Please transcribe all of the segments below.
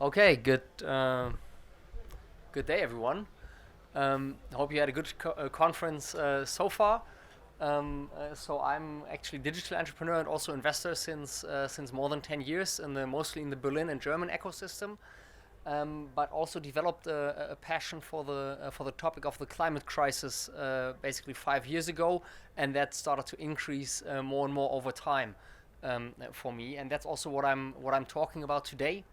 Okay, good day, everyone. Hope you had a good conference so far. So I'm actually digital entrepreneur and also investor since more than 10 years mostly in the Berlin and German ecosystem. But also developed a passion for the topic of the climate crisis basically 5 years ago, and that started to increase more and more over time for me, and that's also what I'm talking about today.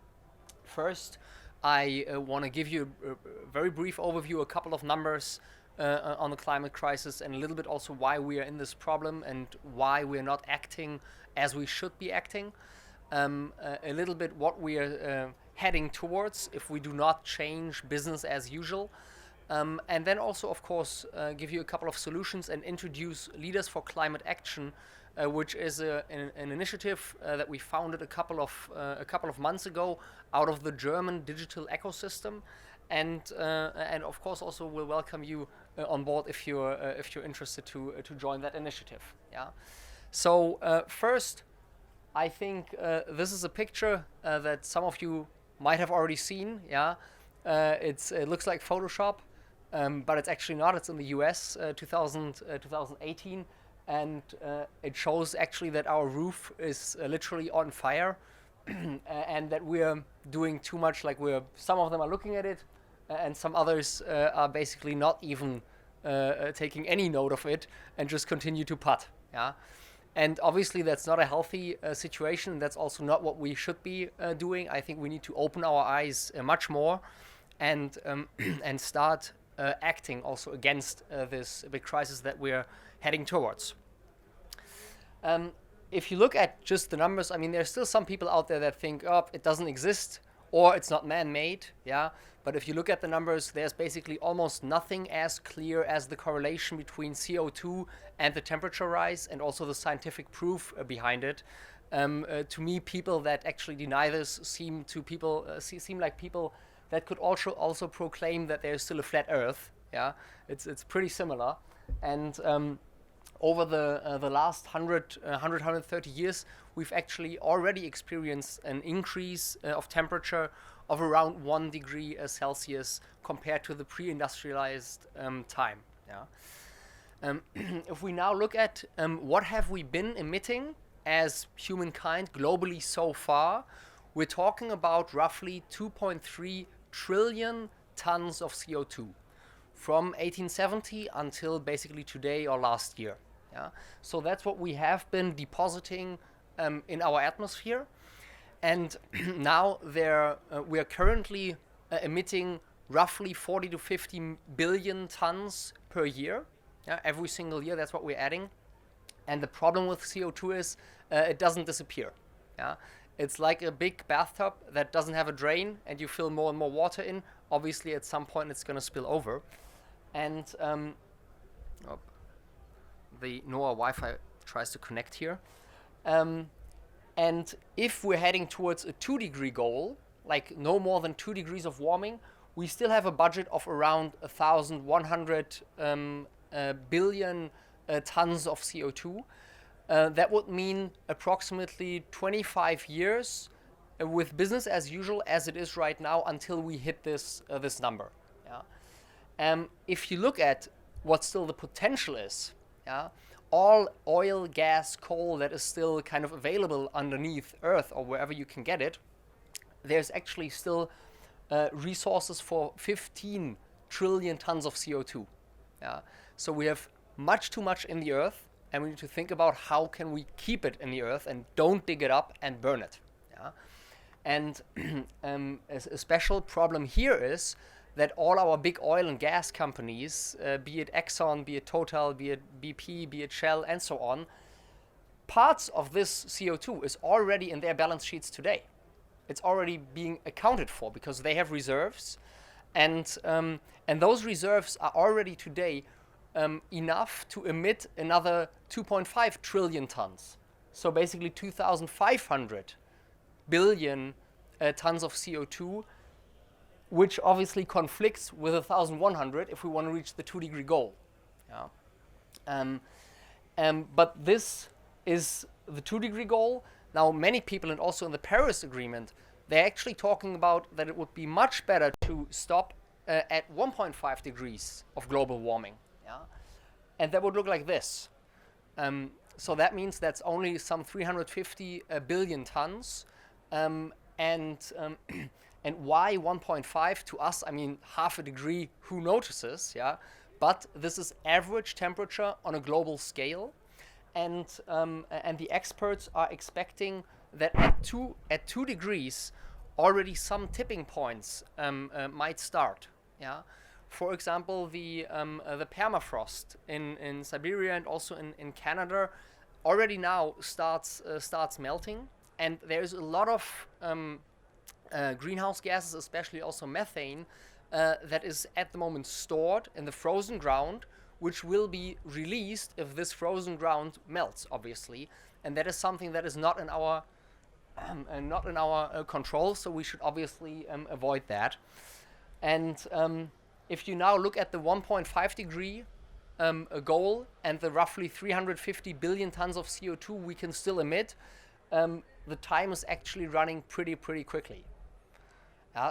First, I want to give you a very brief overview, a couple of numbers on the climate crisis, and a little bit also why we are in this problem and why we are not acting as we should be acting. A little bit what we are heading towards if we do not change business as usual. And then also, of course, give you a couple of solutions and introduce Leaders for Climate Action, which is an initiative that we founded a couple of months ago out of the German digital ecosystem, and of course also will welcome you on board if you're interested to join that initiative. Yeah. So first, I think this is a picture that some of you might have already seen. Yeah, it looks like Photoshop, but it's actually not. It's in the US, 2018. And it shows actually that our roof is literally on fire, and that we're doing too much. Like some of them are looking at it, and some others are basically not even taking any note of it and just continue to putt. Yeah, and obviously that's not a healthy situation. That's also not what we should be doing. I think we need to open our eyes much more, and and start acting also against this big crisis that we're heading towards. If you look at just the numbers, I mean, there's still some people out there that think, oh, it doesn't exist or it's not man-made, yeah. But if you look at the numbers, there's basically almost nothing as clear as the correlation between CO2 and the temperature rise, and also the scientific proof behind it. To me, people that actually deny this seem like people that could also proclaim that there's still a flat Earth. Yeah, it's pretty similar, and over the last 130 years, we've actually already experienced an increase of temperature of around 1 degree Celsius compared to the pre-industrialized time. Yeah. If we now look at what have we been emitting as humankind globally so far, we're talking about roughly 2.3 trillion tons of CO2 from 1870 until basically today or last year. Yeah? So that's what we have been depositing in our atmosphere, and now we are currently emitting roughly 40 to 50 billion tons per year. Yeah? Every single year, that's what we're adding. And the problem with CO2 is it doesn't disappear. Yeah? It's like a big bathtub that doesn't have a drain, and you fill more and more water in. Obviously, at some point, it's going to spill over. And the NOAA Wi-Fi tries to connect here. And if we're heading towards a 2-degree goal, like no more than 2 degrees of warming, we still have a budget of around 1,100 billion tons of CO2. That would mean approximately 25 years with business as usual as it is right now until we hit this number. Yeah. If you look at what still the potential is, yeah, all oil, gas, coal that is still kind of available underneath Earth or wherever you can get it, there's actually still resources for 15 trillion tons of CO2. Yeah. So we have much too much in the Earth, and we need to think about how can we keep it in the Earth and don't dig it up and burn it. Yeah. And a special problem here is that all our big oil and gas companies, be it Exxon, be it Total, be it BP, be it Shell, and so on, parts of this CO2 is already in their balance sheets today. It's already being accounted for because they have reserves, and those reserves are already today enough to emit another 2.5 trillion tons. So basically 2,500 billion tons of CO2, which obviously conflicts with 1,100 if we want to reach the 2-degree goal. Yeah. But this is the 2-degree goal. Now, many people, and also in the Paris Agreement, they're actually talking about that it would be much better to stop at 1.5 degrees of global warming. Yeah? And that would look like this. So that means that's only some 350 billion tons. And why 1.5 to us? I mean, half a degree, who notices? Yeah, but this is average temperature on a global scale, and the experts are expecting that at 2 degrees, already some tipping points might start. Yeah. For example, the permafrost in Siberia and also in Canada already now starts melting, and there's a lot of greenhouse gases, especially also methane, that is at the moment stored in the frozen ground, which will be released if this frozen ground melts, obviously, and that is something that is not in our control. So we should obviously avoid that. And if you now look at the 1.5 degree goal and the roughly 350 billion tons of CO2 we can still emit, the time is actually running pretty quickly.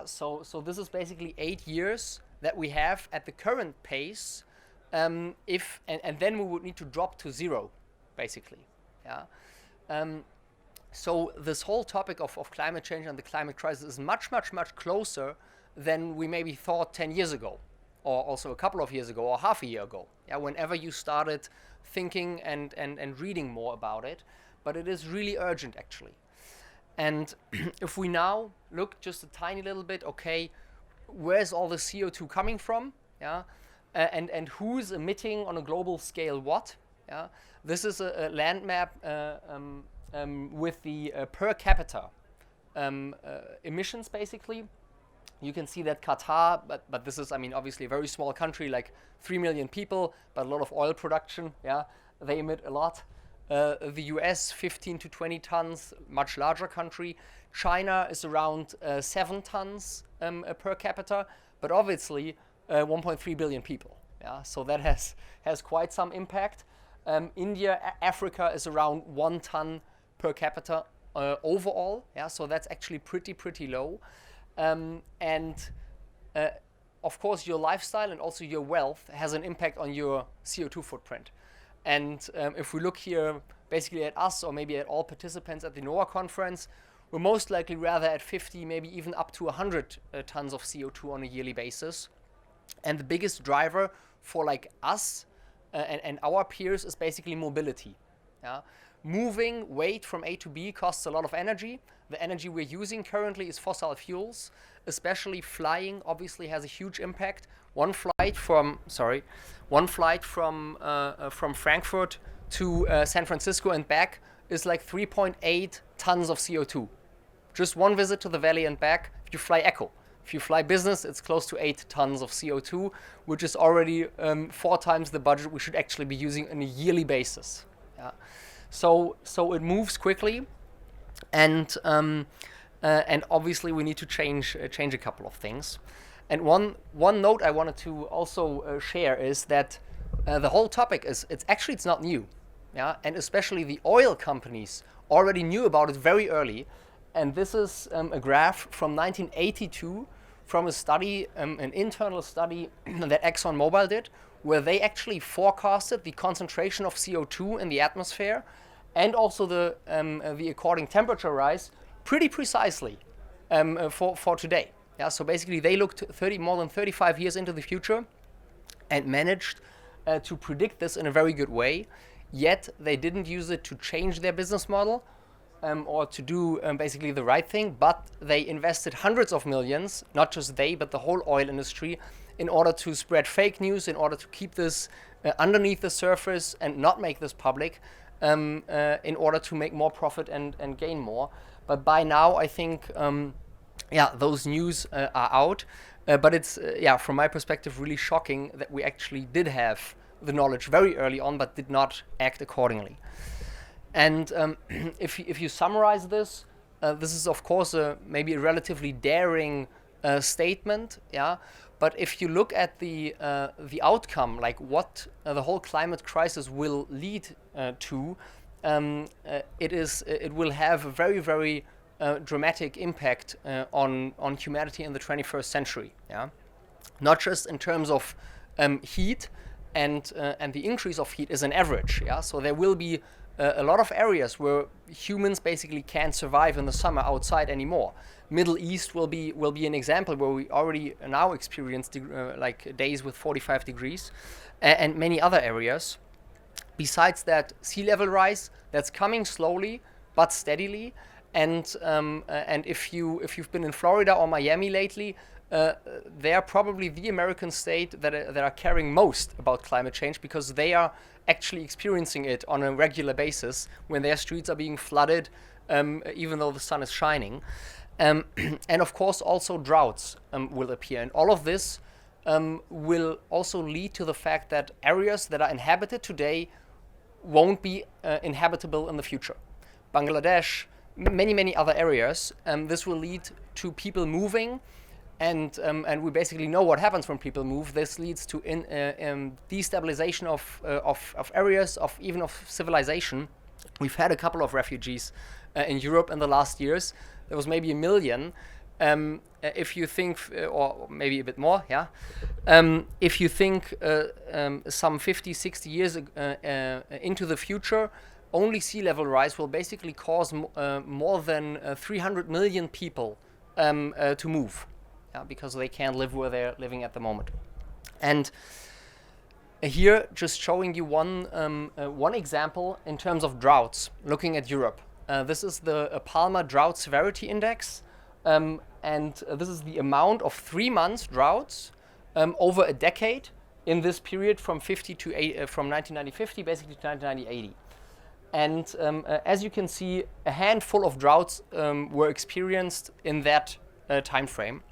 So this is basically 8 years that we have at the current pace, and then we would need to drop to zero, basically. So this whole topic of climate change and the climate crisis is much closer than we maybe thought 10 years ago, or also a couple of years ago, or half a year ago. Whenever you started thinking and reading more about it, but it is really urgent, actually. And if we now look just a tiny little bit, okay, where's all the CO2 coming from? And who's emitting on a global scale what? This is a land map with the per capita emissions, basically. You can see that Qatar, but this is, I mean, obviously a very small country, like 3 million people, but a lot of oil production. They emit a lot. The US, 15 to 20 tons, much larger country. China is around 7 tons per capita, but obviously 1.3 billion people. So that has quite some impact. India, Africa is around 1 ton per capita overall. So that's actually pretty low. And of course, your lifestyle and also your wealth has an impact on your CO2 footprint. And if we look here basically at us, or maybe at all participants at the NOAH conference, we're most likely rather at 50, maybe even up to 100 tons of CO2 on a yearly basis. And the biggest driver for like us and our peers is basically mobility. Moving weight from A to B costs a lot of energy. The energy we're using currently is fossil fuels, especially flying obviously has a huge impact. One flight from Frankfurt to San Francisco and back is like 3.8 tons of CO2. Just one visit to the valley and back. If you fly Echo, if you fly business, it's close to 8 tons of CO2, which is already 4 times the budget we should actually be using on a yearly basis. So it moves quickly, and obviously we need to change a couple of things. And one note I wanted to also share is that the whole topic it's not new, and especially the oil companies already knew about it very early. And this is a graph from 1982 from a study, an internal study that ExxonMobil did, where they actually forecasted the concentration of CO2 in the atmosphere and also the according temperature rise pretty precisely for today. So basically they looked more than 35 years into the future and managed to predict this in a very good way, yet they didn't use it to change their business model or to do basically the right thing, but they invested hundreds of millions, not just they, but the whole oil industry, in order to spread fake news, in order to keep this underneath the surface and not make this public, in order to make more profit and gain more. But by now, I think, those news are out. But it's, from my perspective, really shocking that we actually did have the knowledge very early on, but did not act accordingly. And if you summarize this, this is of course maybe a relatively daring statement, But if you look at the outcome, like what the whole climate crisis will lead to, it will have a very dramatic impact on humanity in the 21st century. Yeah, not just in terms of heat and the increase of heat is an average. Yeah, so there will be a lot of areas where humans basically can't survive in the summer outside anymore. Middle East will be an example where we already now experience like days with 45 degrees, and many other areas. Besides that, sea level rise that's coming slowly but steadily, and if you've been in Florida or Miami lately, they are probably the American state that are caring most about climate change, because they are actually experiencing it on a regular basis when their streets are being flooded, even though the sun is shining. And of course also droughts will appear, and all of this will also lead to the fact that areas that are inhabited today won't be inhabitable in the future. Bangladesh, many other areas, this will lead to people moving, and we basically know what happens when people move. This leads to destabilization of areas, even of civilization. We've had a couple of refugees in Europe in the last years. There was maybe 1 million. If you think, or maybe a bit more, yeah. If you think some 50, 60 years into the future, only sea level rise will basically cause more than 300 million people to move, yeah, because they can't live where they're living at the moment. And here, just showing you one example in terms of droughts, looking at Europe. This is the Palmer Drought Severity Index, and this is the amount of 3 months droughts over a decade in this period from 1950 basically to 1980. And as you can see, a handful of droughts were experienced in that time frame.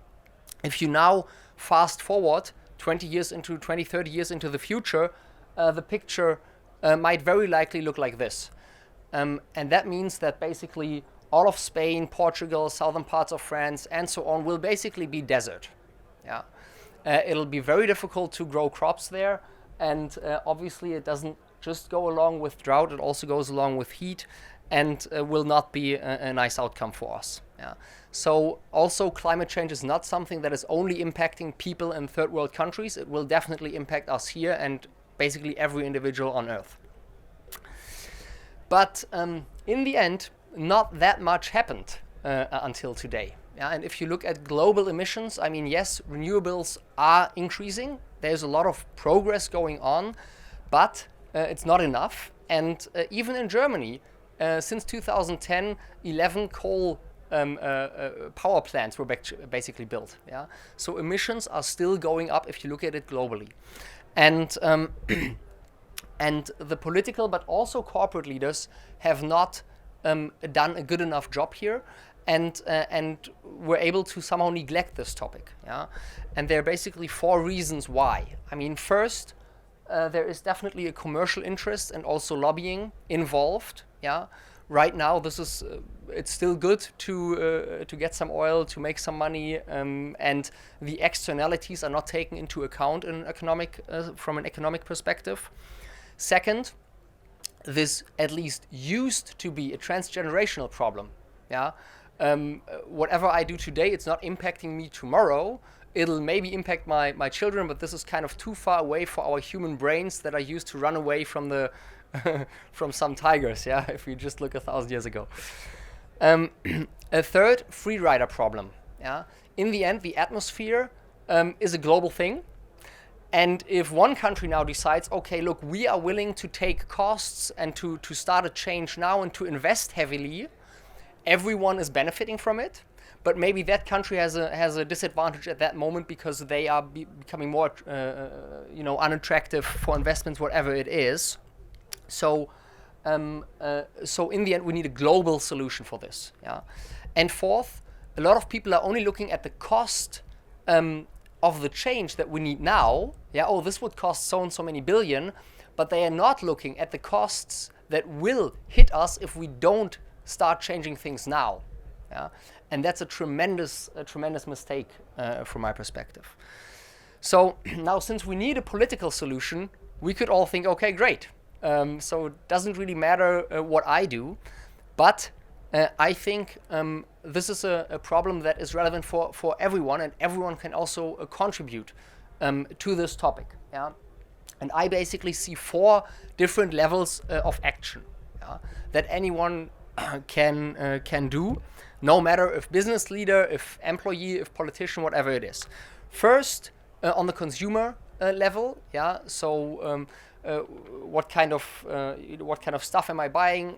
If you now fast forward 20 years into 20, 30 years into the future, the picture might very likely look like this. And that means that basically all of Spain, Portugal, southern parts of France, and so on will basically be desert. Yeah, it'll be very difficult to grow crops there, and obviously it doesn't just go along with drought, it also goes along with heat, and will not be a nice outcome for us. Yeah. So also climate change is not something that is only impacting people in third world countries. It will definitely impact us here and basically every individual on Earth. But in the end, not that much happened until today. Yeah, and if you look at global emissions, I mean, yes, renewables are increasing. There's a lot of progress going on, but it's not enough. And even in Germany, since 2010, 11 coal power plants were basically built. Yeah, so emissions are still going up if you look at it globally, and and the political but also corporate leaders have not done a good enough job here, and were able to somehow neglect this topic. Yeah, and there are basically 4 reasons why. I mean, first, there is definitely a commercial interest and also lobbying involved. Yeah. Right now, this is it's still good to get some oil, to make some money, and the externalities are not taken into account in from an economic perspective. Second, this at least used to be a transgenerational problem. Yeah, whatever I do today, it's not impacting me tomorrow. It'll maybe impact my children, but this is kind of too far away for our human brains that are used to run away from the from some tigers, yeah, if you just look 1,000 years ago. A third, free rider problem. Yeah, in the end, the atmosphere is a global thing, and if one country now decides, okay, look, we are willing to take costs and to start a change now and to invest heavily, everyone is benefiting from it. But maybe that country has a disadvantage at that moment because they are becoming more, unattractive for investments, whatever it is. So in the end, we need a global solution for this. Yeah, and fourth, a lot of people are only looking at the cost of the change that we need now. Yeah, oh, this would cost so and so many billion, but they are not looking at the costs that will hit us if we don't start changing things now. Yeah, and that's a tremendous mistake from my perspective. So now, since we need a political solution, we could all think, okay, great. So it doesn't really matter what I do, but I think this is a problem that is relevant for everyone, and everyone can also contribute to this topic. Yeah? And I basically see 4 different levels of action, yeah, that anyone can do, no matter if business leader, if employee, if politician, whatever it is. First, on the consumer level, yeah. So what kind of stuff am I buying?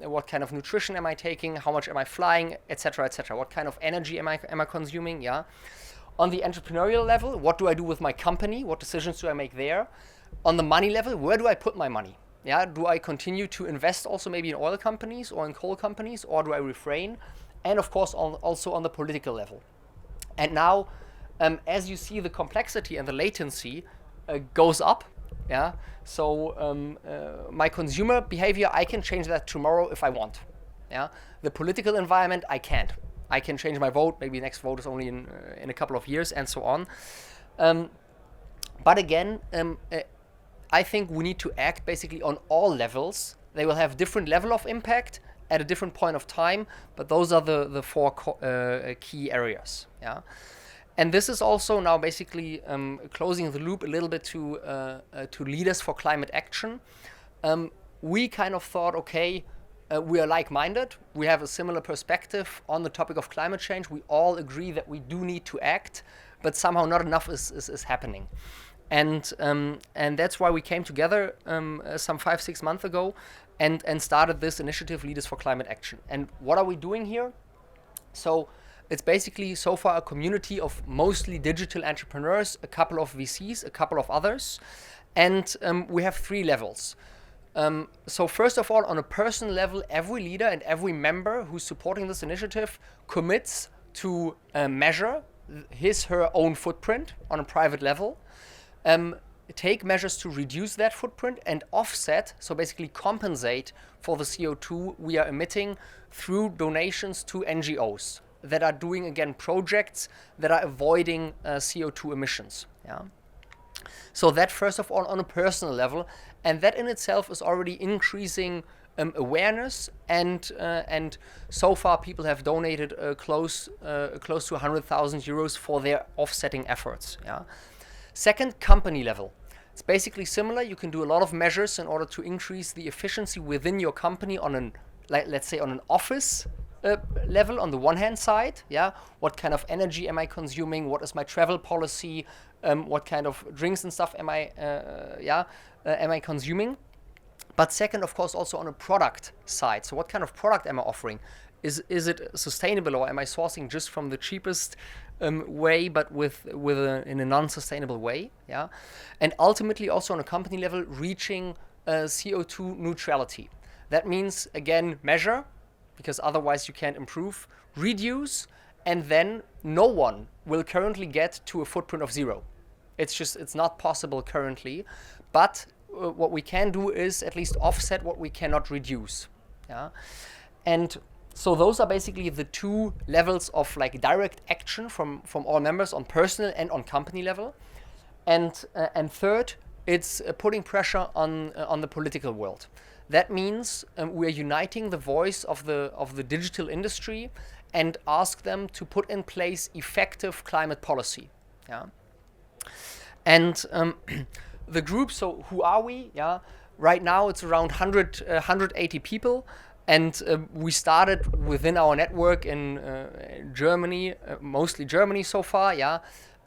What kind of nutrition am I taking? How much am I flying, etc., etc. What kind of energy am I consuming? Yeah. On the entrepreneurial level, what do I do with my company? What decisions do I make there? On the money level, where do I put my money? Yeah, do I continue to invest also maybe in oil companies or in coal companies, or do I refrain? And of course, also on the political level. And now, as you see, the complexity and the latency goes up. Yeah. So my consumer behavior, I can change that tomorrow if I want. Yeah. The political environment, I can't. I can change my vote. Maybe next vote is only in a couple of years, and so on. But again, I think we need to act basically on all levels. They will have different level of impact at a different point of time, but those are the 4 key areas. Yeah. And this is also now basically closing the loop a little bit to Leaders for Climate Action. We kind of thought, okay, we are like-minded. We have a similar perspective on the topic of climate change. We all agree that we do need to act, but somehow not enough is happening. And that's why we came together some 5-6 months ago and started this initiative, Leaders for Climate Action. And what are we doing here? So it's basically so far a community of mostly digital entrepreneurs, a couple of VCs, a couple of others. And we have 3 levels. So first of all, on a personal level, every leader and every member who's supporting this initiative commits to measure her own footprint on a private level. Take measures to reduce that footprint and offset, so basically compensate for the CO2 we are emitting through donations to NGOs that are doing, again, projects that are avoiding CO2 emissions. Yeah. So that first of all on a personal level, and that in itself is already increasing awareness, and so far people have donated close to 100,000 euros for their offsetting efforts. Yeah. Second, company level. It's basically similar. You can do a lot of measures in order to increase the efficiency within your company on let's say on an office level on the one hand side. Yeah, what kind of energy am I consuming? What is my travel policy? What kind of drinks and stuff am I consuming? But second, of course, also on a product side. So what kind of product am I offering? Is it sustainable, or am I sourcing just from the cheapest way, but in a non-sustainable way? Yeah, and ultimately also on a company level, reaching CO2 neutrality. That means, again, measure, because otherwise you can't improve, reduce, and then no one will currently get to a footprint of 0. It's not possible currently, but what we can do is at least offset what we cannot reduce. Yeah, and so those are basically the 2 levels of like direct action from all members on personal and on company level. And third, it's putting pressure on the political world. That means we're uniting the voice of the digital industry and ask them to put in place effective climate policy. Yeah. And the group, so who are we? Yeah. Right now it's around 180 people. And we started within our network in Germany, mostly Germany so far, yeah.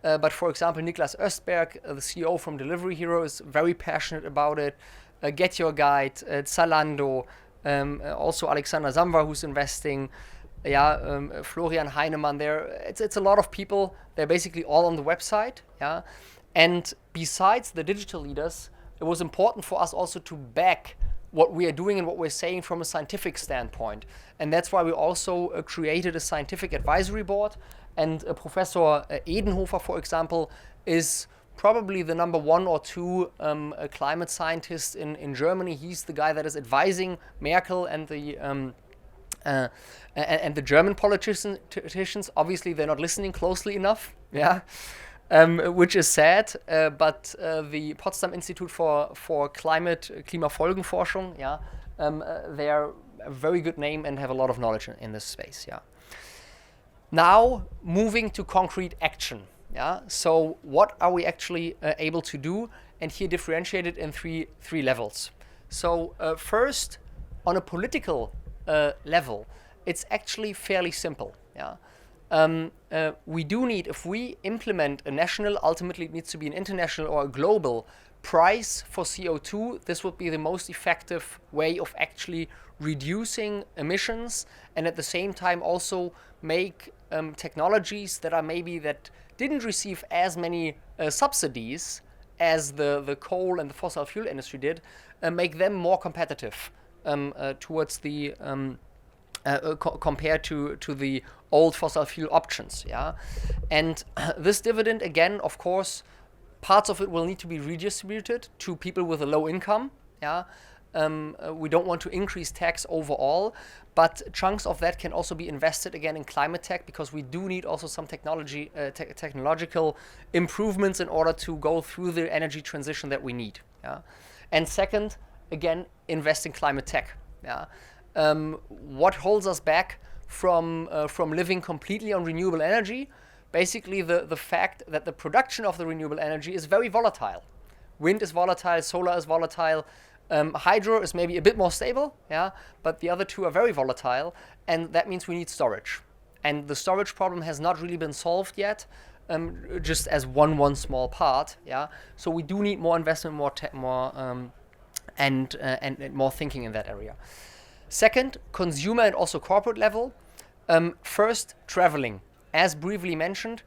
But for example, Niklas Östberg, the CEO from Delivery Hero, is very passionate about it. Get Your Guide, Zalando, also Alexander Samwer, who's investing, Florian Heilemann there. It's a lot of people. They're basically all on the website, yeah. And besides the digital leaders, it was important for us also to back what we are doing and what we're saying from a scientific standpoint. And that's why we also created a scientific advisory board. And Professor Edenhofer, for example, is probably the number 1 or 2 climate scientist in Germany. He's the guy that is advising Merkel and the German politicians. Obviously, they're not listening closely enough. Yeah. Which is sad, but the Potsdam Institute for Klimafolgenforschung, yeah, they're a very good name and have a lot of knowledge in this space. Yeah. Now moving to concrete action. Yeah. So what are we actually able to do? And here differentiated in three levels. So first, on a political level, it's actually fairly simple. Yeah. We do need, if we implement a national, ultimately it needs to be an international or a global price for CO2, this would be the most effective way of actually reducing emissions, and at the same time also make technologies that are maybe that didn't receive as many subsidies as the coal and the fossil fuel industry did, make them more competitive towards the compared to the old fossil fuel options. Yeah, and this dividend, again, of course, parts of it will need to be redistributed to people with a low income. Yeah, we don't want to increase tax overall, but chunks of that can also be invested again in climate tech, because we do need also some technological improvements in order to go through the energy transition that we need. Yeah, and second, again, invest in climate tech. Yeah. What holds us back from living completely on renewable energy? Basically, the fact that the production of the renewable energy is very volatile. Wind is volatile, solar is volatile, hydro is maybe a bit more stable, yeah, but the other two are very volatile, and that means we need storage. And the storage problem has not really been solved yet, just as one small part, yeah. So we do need more investment, and more thinking in that area. Second, consumer and also corporate level. First, traveling. As briefly mentioned,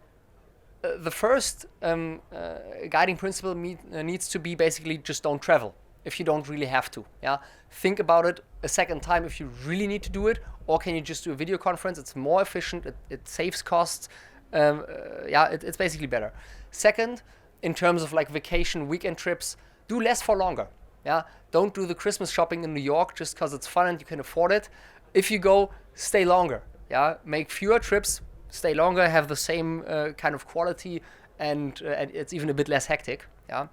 the first guiding principle needs to be basically just don't travel if you don't really have to. Yeah, think about it a second time if you really need to do it, or can you just do a video conference? It's more efficient. It saves costs. It's basically better. Second, in terms of like vacation, weekend trips, do less for longer. Yeah, don't do the Christmas shopping in New York just because it's fun and you can afford it. If you go, stay longer. Yeah, make fewer trips, stay longer, have the same kind of quality, and it's even a bit less hectic. Yeah,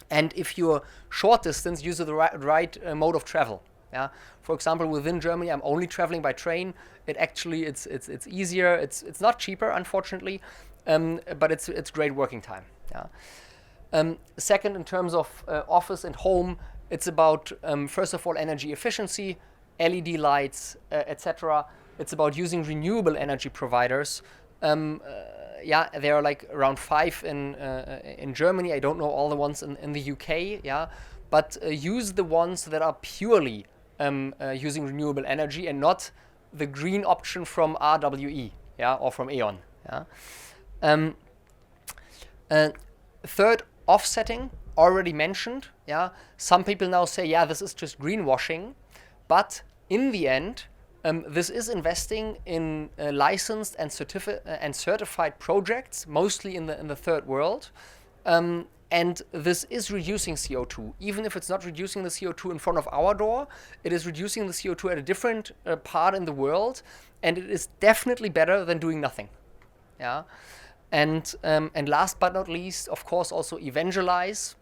and if you're short distance, use the right mode of travel. Yeah, for example, within Germany, I'm only traveling by train. It's easier. It's not cheaper, unfortunately, but it's great working time. Yeah. Second, in terms of office and home, it's about, first of all, energy efficiency, LED lights, etc. It's about using renewable energy providers. There are like around 5 in Germany. I don't know all the ones in the UK. Yeah, but use the ones that are purely using renewable energy and not the green option from RWE. Yeah, or from E.ON. Yeah. Third, offsetting, already mentioned. Yeah, some people now say, yeah, this is just greenwashing, but in the end, this is investing in licensed and certified projects, mostly in the third world, and this is reducing CO2. Even if it's not reducing the CO2 in front of our door, it is reducing the CO2 at a different part in the world, and it is definitely better than doing nothing. Yeah. And last but not least, of course, also evangelize,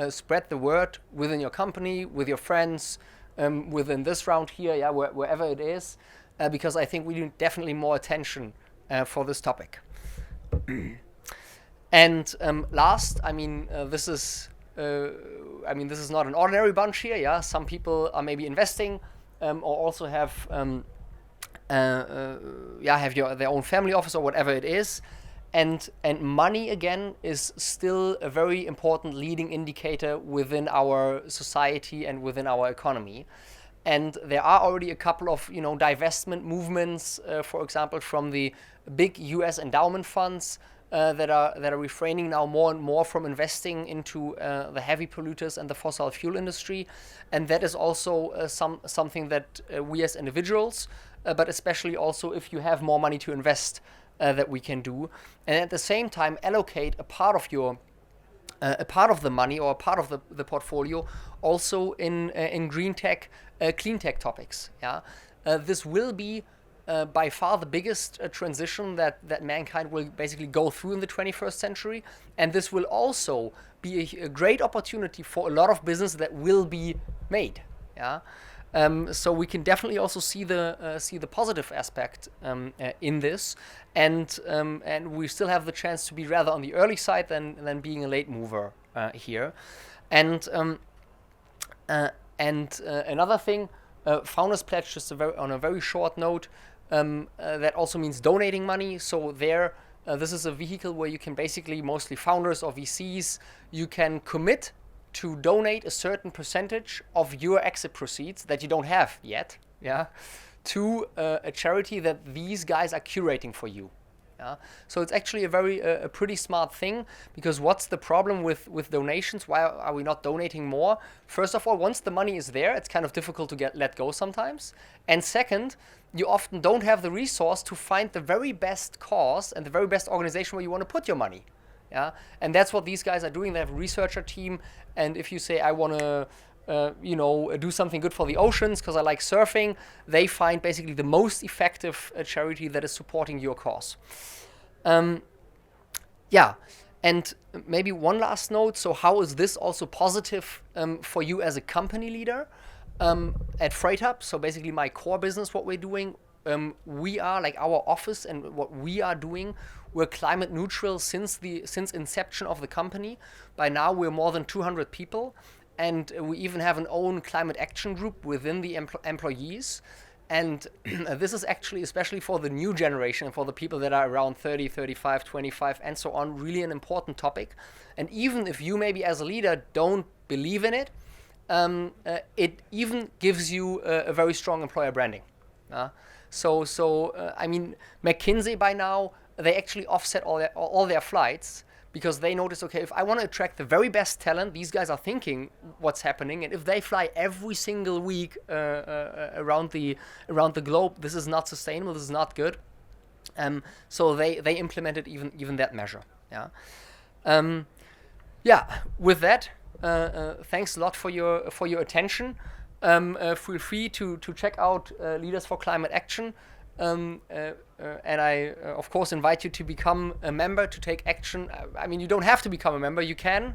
spread the word within your company, with your friends, within this round here, yeah, wherever it is, because I think we need definitely more attention for this topic. And last, this is not an ordinary bunch here. Yeah, some people are maybe investing, or also have their own family office or whatever it is. And money, again, is still a very important leading indicator within our society and within our economy. And there are already a couple of divestment movements, for example, from the big US endowment funds that are refraining now more and more from investing into the heavy polluters and the fossil fuel industry. And that is also something that we as individuals, but especially also if you have more money to invest, that we can do, and at the same time allocate a part of the money or a part of the portfolio also in green tech, clean tech topics. Yeah, this will be by far the biggest transition that mankind will basically go through in the 21st century, and this will also be a great opportunity for a lot of business that will be made. Yeah. So we can definitely also see the positive aspect in this, and we still have the chance to be rather on the early side than being a late mover here. And another thing, Founders Pledge, just on a very short note, that also means donating money. So this is a vehicle where you can basically, mostly founders or VCs, you can commit to donate a certain percentage of your exit proceeds that you don't have yet, to a charity that these guys are curating for you. So it's actually a pretty smart thing, because what's the problem with donations? Why are we not donating more? First of all, once the money is there, it's kind of difficult to let go sometimes. And second, you often don't have the resource to find the very best cause and the very best organization where you want to put your money. And that's what these guys are doing. They have a researcher team, and if you say, I want to do something good for the oceans because I like surfing, they find basically the most effective charity that is supporting your cause. And maybe one last note. So how is this also positive for you as a company leader at FreightHub? So basically my core business, what we're doing, we are, like, our office and what we are doing, we're climate neutral since inception of the company. By now we're more than 200 people, and we even have an own climate action group within the employees. And this is actually, especially for the new generation, for the people that are around 30, 35, 25 and so on, really an important topic. And even if you maybe as a leader don't believe in it, it even gives you a very strong employer branding. I mean, McKinsey by now, they actually offset all their flights, because they notice, okay, if I want to attract the very best talent, these guys are thinking what's happening, and if they fly every single week around the globe, this is not sustainable. This is not good. So they implemented even that measure. With that, thanks a lot for your attention. Feel free to check out Leaders for Climate Action. And I, of course, invite you to become a member, to take action. I mean, you don't have to become a member. You can,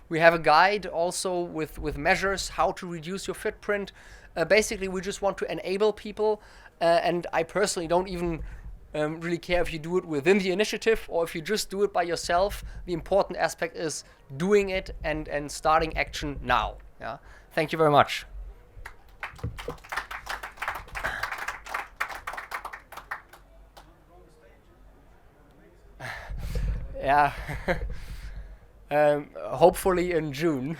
We have a guide also with measures, how to reduce your footprint. Basically, we just want to enable people. And I personally don't even really care if you do it within the initiative or if you just do it by yourself. The important aspect is doing it and starting action now. Thank you very much. Hopefully in June.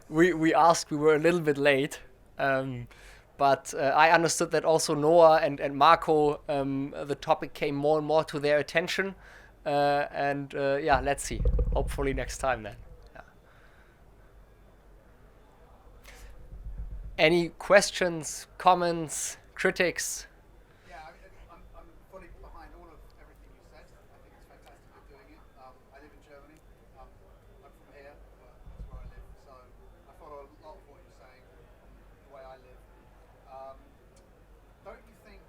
we were a little bit late, but I understood that also NOAH and Marco, the topic came more and more to their attention, let's see. Hopefully next time then. Any questions, comments, critics? I'm fully behind all of everything you said. I think it's fantastic you're doing it. I live in Germany. I'm from here, but that's where I live. So I follow a lot of what you're saying, the way I live. Don't you think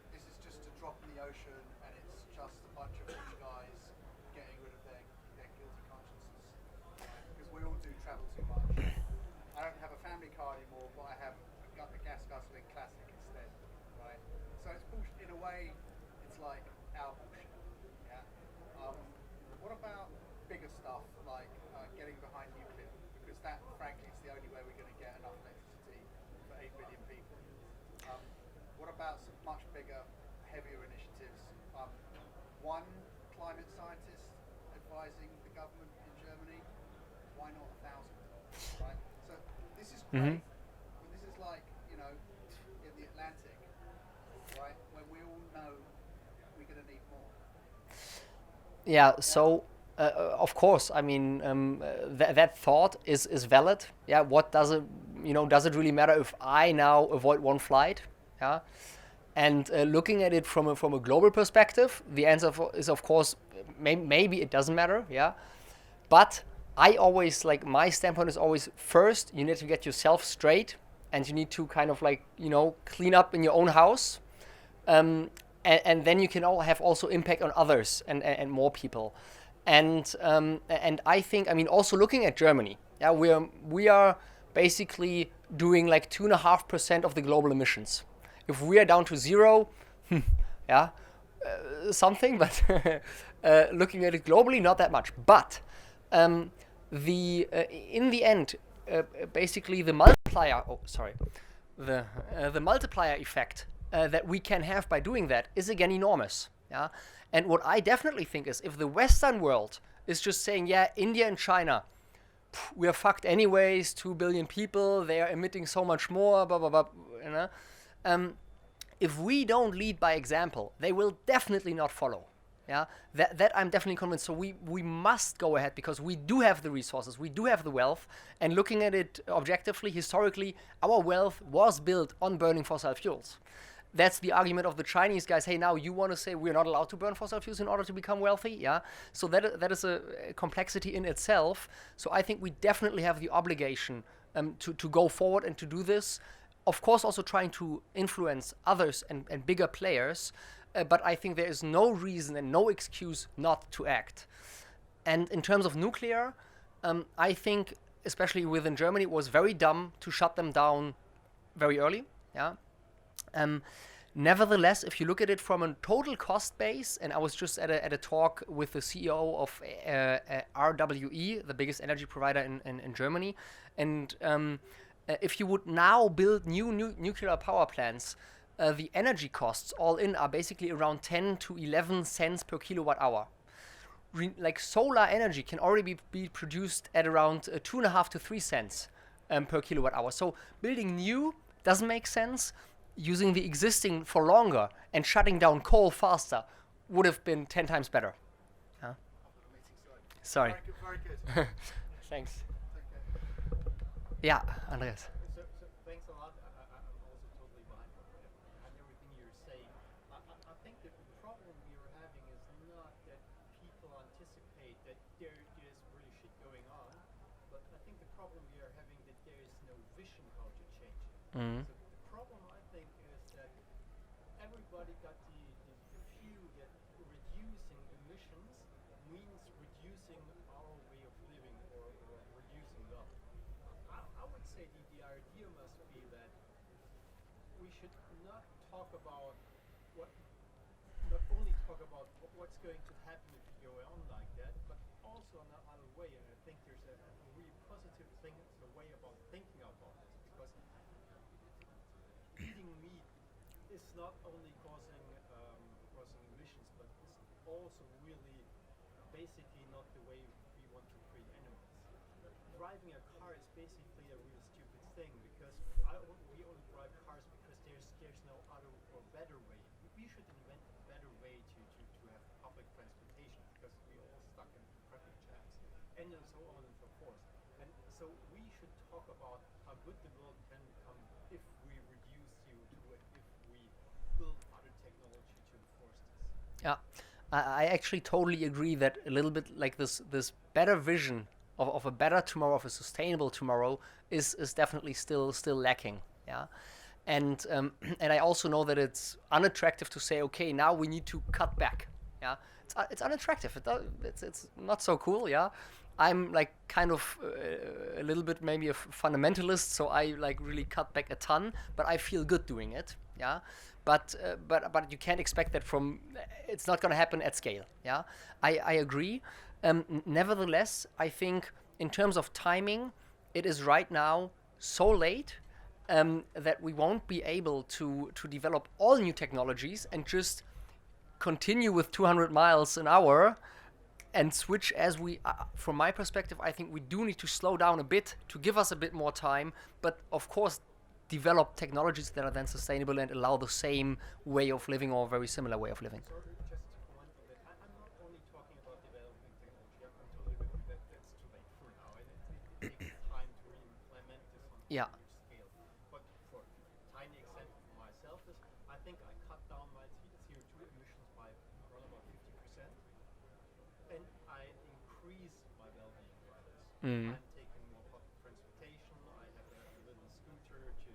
this is just a drop in the ocean, and it's just a bunch of rich guys getting rid of their guilty consciences? Because we all do travel too much. I don't have a family car anymore, but I have a gas guzzling classic instead, right? So it's bullshit. In a way, it's like our bullshit. What about bigger stuff like getting behind nuclear? Because that, frankly, is the only way we're going to get enough electricity for 8 billion people. What about some much bigger, heavier initiatives? One climate scientist advising the government in Germany. Why not 1,000? Right? So this is great, but this is like, in the Atlantic, right? When we all know we're going to need more. So of course, I mean, that thought is valid. What does it, does it really matter if I now avoid one flight? And looking at it from a global perspective, the answer is, of course, maybe it doesn't matter. But I always, my standpoint is always, first, you need to get yourself straight, and you need to kind of clean up in your own house. And then you can have also impact on others and more people. And I think, I mean, also looking at Germany, we are basically doing like 2.5% of the global emissions. If we are down to zero, yeah, something, but looking at it globally, not that much. But in the end, basically the multiplier. Oh, sorry, the multiplier effect that we can have by doing that is again enormous. Yeah, and what I definitely think is if the Western world is just saying, yeah, India and China, we are fucked anyways. 2 billion people, they are emitting so much more. Blah blah blah. You know, if we don't lead by example, they will definitely not follow. Yeah, that I'm definitely convinced. So we must go ahead because we do have the resources, we do have the wealth, and looking at it objectively, historically, our wealth was built on burning fossil fuels. That's the argument of the Chinese guys. Hey, now you want to say we're not allowed to burn fossil fuels in order to become wealthy? Yeah. So that is a complexity in itself. So I think we definitely have the obligation to go forward and to do this. Of course, also trying to influence others and bigger players. But I think there is no reason and no excuse not to act. And in terms of nuclear, I think, especially within Germany, it was very dumb to shut them down very early. Yeah. Nevertheless, if you look at it from a total cost base, and I was just at a talk with the CEO of RWE, the biggest energy provider in Germany, and if you would now build new nuclear power plants, the energy costs all in are basically around 10 to 11 cents per kilowatt hour. Like solar energy can already be produced at around 2.5 to 3 cents per kilowatt hour. So building new doesn't make sense. Using the existing for longer and shutting down coal faster would have been 10 times better. Huh? Sorry. Very good. Thanks. Okay. Yeah, Andreas. So thanks a lot. I'm also totally behind everything you're saying. I think the problem we are having is not that people anticipate that there is really shit going on, but I think the problem we are having that there is no vision how to change it. Mm-hmm. So the problem I think is that everybody got the view that reducing emissions means reducing our way of living or reducing them. I would say the idea must be that we should not talk about not only talk about what's going to happen if you go on like that, but also in another way. And I think there's a really positive thing, it's a way about thinking about this, because eating meat is not only causing emissions, but it's also really basically not the way we want to treat animals. Driving a car is basically a really stupid thing, because we only drive cars because there's no other or better way. We should invent a better way to have public transportation, because we're all stuck in traffic jams and so on and so forth. And so we should talk about how good the world can become if we reduce CO2 and if we build other technology to enforce this. Yeah, I actually totally agree that a little bit like this better vision of a better tomorrow, of a sustainable tomorrow, is definitely still lacking. Yeah, and I also know that it's unattractive to say, okay, now we need to cut back. Yeah, it's unattractive. It's not so cool. Yeah, I'm like kind of a little bit maybe a fundamentalist, so I like really cut back a ton, but I feel good doing it. Yeah, but you can't expect that from. It's not going to happen at scale. Yeah, I agree. Nevertheless, I think in terms of timing, it is right now so late that we won't be able to develop all new technologies and just continue with 200 miles an hour and switch as we, from my perspective, I think we do need to slow down a bit to give us a bit more time, but of course develop technologies that are then sustainable and allow the same way of living or a very similar way of living. So just to comment on that, I'm not only talking about developing technology, I'm totally with you that that's too late for now, and it takes time to implement this on a Yeah. huge scale. But for a tiny example for myself is, I think I cut down my CO2 emissions by around about 50%, and I increase my well-being by this. Mm. I'm taking more public transportation, I have a little scooter to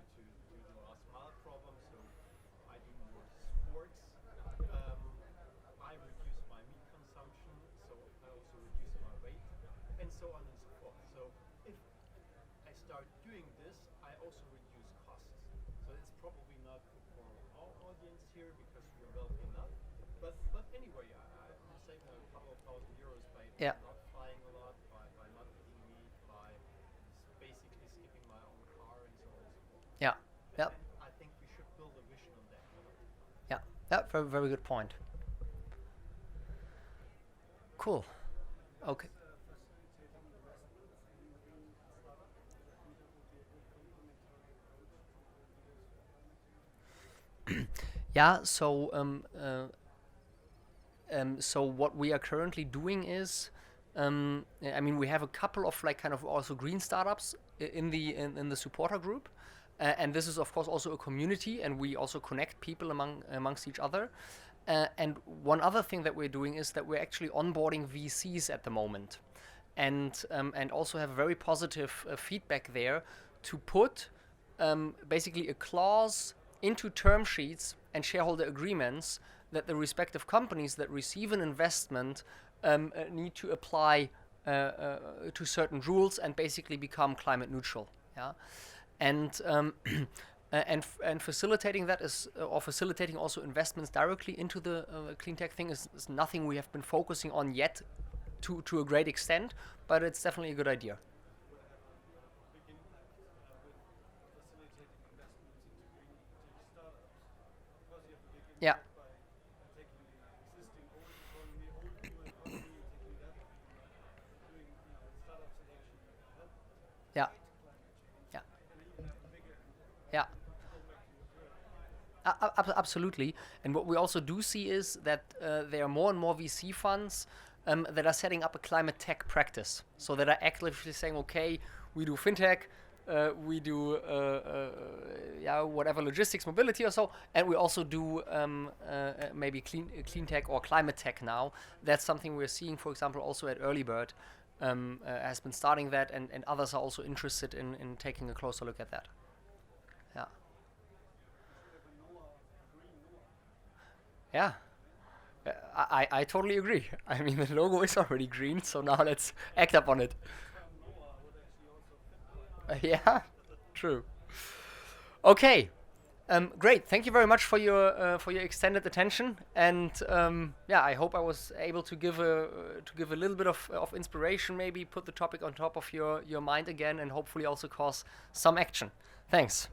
do the last mile problem, so I do more sports. I reduce my meat consumption, so I also reduce my weight, and so on and so forth. So if I start doing this, I I also reduce costs. So it's probably not good for our audience here because we're wealthy enough. But anyway, I'm saving a couple of €1,000 by Yeah. not flying a lot, by not eating meat, by basically skipping my own car and so on and so forth. Yeah. Yeah. And I think we should build a vision on that. Yeah. Yeah. Very, very good point. Cool. Okay. Yeah. So what we are currently doing is, I mean, we have a couple of like kind of also green startups in the supporter group, and this is of course also a community, and we also connect people amongst each other. And one other thing that we're doing is that we're actually onboarding VCs at the moment, and also have very positive feedback there to put basically a clause into term sheets and shareholder agreements that the respective companies that receive an investment need to apply to certain rules and basically become climate neutral. Yeah, and and facilitating that is, or facilitating also investments directly into the clean tech thing is nothing we have been focusing on yet to a great extent, but it's definitely a good idea. Yeah. Yeah. Yeah. Yeah. Absolutely. And what we also do see is that there are more and more VC funds that are setting up a climate tech practice. So that are actively saying, okay, we do fintech, we do whatever logistics, mobility or so, and we also do maybe clean tech or climate tech now. That's something we're seeing, for example, also at Early Bird, has been starting that, and others are also interested in taking a closer look at that. Yeah. Yeah. I totally agree. I mean, the logo is already green, so now let's act up on it. Yeah, true. Okay, great. Thank you very much for your extended attention, and yeah, I hope I was able to give a little bit of inspiration, maybe put the topic on top of your mind again, and hopefully also cause some action. Thanks.